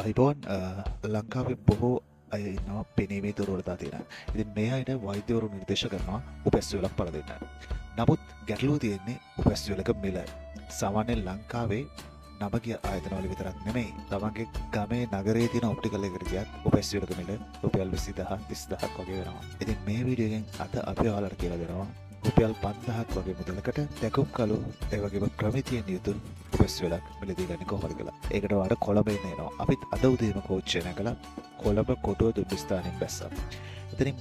අයිබෝන් ලංකාවේ බොහෝ අය ඉන්නවා පෙනීමේ දුර්වලතා තියෙන. ඉතින් මේ අයට වෛද්‍යවරු නිර්දේශ කරනවා උපැස් වේලක් පළ දෙන්න. නමුත් ගැටලුව තියෙන්නේ උපැස් වේලක මිල. සාමාන්‍යයෙන් ලංකාවේ නමගිය ආයතනවල විතරක් නෙමෙයි තමන්ගේ ගමේ නගරයේ තියෙන ඔප්ටිකල් එකකට ගියත් උපැස් වේලක මිල රුපියල් 20000 30000ක් වගේ වෙනවා. ඉතින් මේ වීඩියෝ එකෙන් අද අපි ඔයාලට කියලා දෙනවා රුපියල් 5000ක් වගේ මුදලකට දැකුම් කළු ඒ වගේම ප්‍රමිතියෙන් යුතු උපැස් වේලක් මිලදී ගන්න කොහොමද කියලා. ඒකට ඔයාලට කොළඹ එන්න එනවා. අපිත් අද උදේම කෝච්චිය නැගලා කොළඹ කොටුව දුම්රිස්ථානයෙන් බැස්සා. එතනින්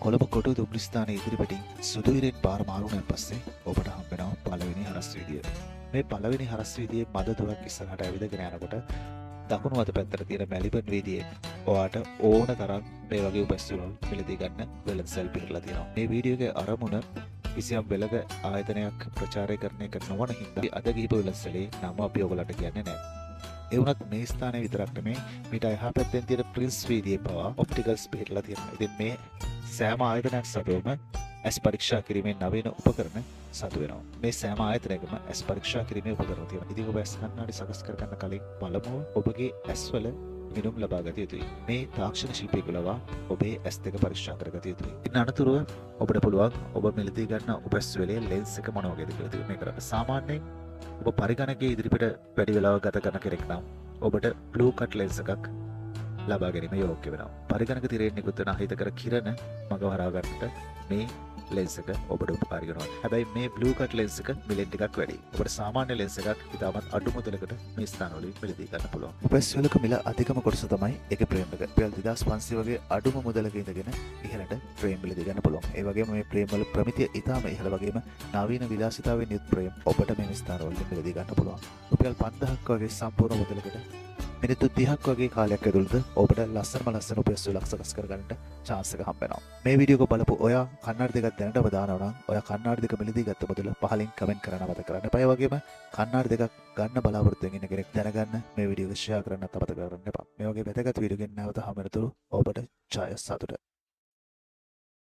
කොළඹ කොටුව දුම්රිස්ථානයේ ඉදිරිපිටින් සුදු ඉරෙන් පාර මාරු වුණාන් පස්සේ ඔබට හම්බ වෙනවා පළවෙනි හරස් වීදිය. මේ පළවෙනි හරස් වීදියේ මද දුරක් ඉස්සරහට ඇවිදගෙන යනකොට දකුණු අත පැත්තට තියෙන මැලිබන් වීදියේ ඔයාට ඕන තරම් මේ වගේ උපැස් වේල මිලදී ගන්න වෙළඳසැල් පිරලා තියෙනවා. මේ වීඩියෝ එකේ අරමුණ කිසියම් වෙළඳ ආයතනයක් ප්‍රචාරය කරන එක නොවන හින්දා අද ගිහිප වෙළඳසැලේ නම අපි ඔයගලට කියන්නේ නැහැ. ඒ වුණත් මේ ස්ථානයේ විතරක් නෙමෙයි මීට එහා පැත්තෙන් තියෙන ප්‍රින්ස් වීදියේ පවා ඔප්ටිකල්ස් පිටලා තියෙනවා. ඉතින් මේ සෑම ආයතනයක් සතුවම ඇස් පරීක්ෂා කිරීමේ නවීන උපකරණ සතු වෙනවා. මේ සෑම ආයතනයකම ඇස් පරීක්ෂා කිරීමේ උපකරණ තියෙනවා. ඉතින් ඔබ ඇස් කණ්ණාඩි සකස් කර ගන්න කලින් පළමුව ඔබගේ ඇස්වල මිනුම් ලබා ගත යුතුයි. මේ තාක්ෂණ ශිල්පියෙකු ලවා ඔබේ ඇස් දෙක පරීක්ෂා කරගත යුතුයි. ඉතින් අනතුරුව ඔබට පුළුවන් ඔබ මිලදී ගන්න උපැස් වේලේ ලෙන්ස් එක මොන වගේද කියලා තීරණය කරන්න. සාමාන්‍යයෙන් ඔබ පරිගණකයේ ඉදිරිපිට වැඩි වෙලාවක් ගත කරන කෙනෙක් නම් ඔබට බ්ලූ කට් ලෙන්ස් එකක් ලබා ගැනීම යෝග්‍ය වෙනවා. පරිගණක තිරයෙන් නිකුත් වන අහිතකර කිරණ මග හරවා ගන්නට මේ ලෙන්ස් එක ඔබට උපකාරී වෙනවා. හැබැයි මේ බ්ලූ කට් ලෙන්ස් එක මිලෙන් ටිකක් වැඩි. ඔබට සාමාන්‍ය ලෙන්ස් එකක් ඉතාමත් අඩු මුදලකට මේ ස්ථානවලින් මිලදී ගන්න පුළුවන්. උපැස් වේලක මිල අධිකම කොටස තමයි ඒකේ ෆ්‍රේම් එක. රුපියල් 2500 වගේ අඩුම මුදලක ඉඳගෙන ඉහළට ෆ්‍රේම් මිලදී ගන්න පුළුවන්. ඒ වගේම මේ ෆ්‍රේම් වල ප්‍රමිතිය ඉතාම ඉහළ වගේම නවීන විලාසිතාවෙන් යුත් ෆ්‍රේම් ඔබට මේ ස්ථානවලින් මිලදී ගන්න පුළුවන්. රුපියල් 5000ක් වගේ සම්පූර්ණ මුදලකට මිනිත්තු 30ක් වගේ කාලයක් ඇතුළත ඔබට ලස්සන උපැස් වේලක් සකස් කරගන්නට chance එක හම්බ වෙනවා. මේ වීඩියෝ එක බලපු ඔයා කන්නාඩි දෙකක් දැනටම දානවා නම් ඔයා කන්නාඩි දෙක මිලදී ගත්ත මුදල පහලින් කමෙන්ට් කරන්න මතක කරන්න එපා. ඒ වගේම කන්නාඩි දෙකක් ගන්න බලාපොරොත්තු වෙන කෙනෙක් දැනගන්න මේ වීඩියෝ එක ෂෙයා කරන්නත් අමතක කරන්න එපා. මේ වගේ වැදගත් වීඩියෝ එකකින් නැවත හමු වෙනතුරු ඔබට ජය සතුට.